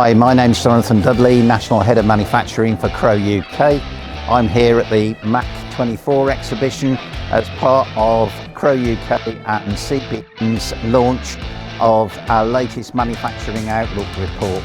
Hi, my name's Jonathan Dudley, National Head of Manufacturing for Crowe UK. I'm here at the MACH 24 exhibition as part of Crowe UK and CBM's launch of our latest Manufacturing Outlook report.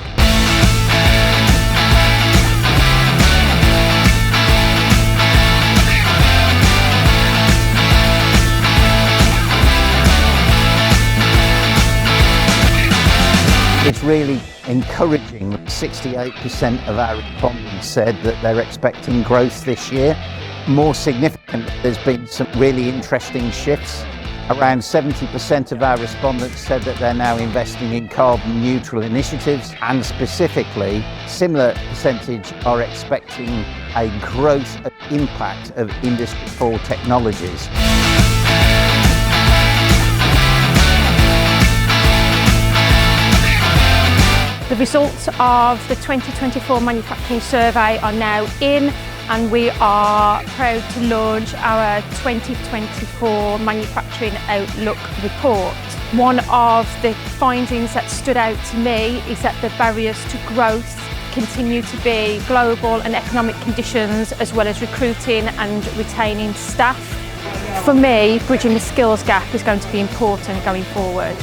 It's really encouraging that 68% of our respondents said that they're expecting growth this year. More significant, there's been some really interesting shifts. Around 70% of our respondents said that they're now investing in carbon neutral initiatives, and specifically, similar percentage are expecting a growth of impact of Industry 4 technologies. The results of the 2024 Manufacturing Survey are now in, and we are proud to launch our 2024 Manufacturing Outlook report. One of the findings that stood out to me is that the barriers to growth continue to be global and economic conditions, as well as recruiting and retaining staff. For me, bridging the skills gap is going to be important going forward.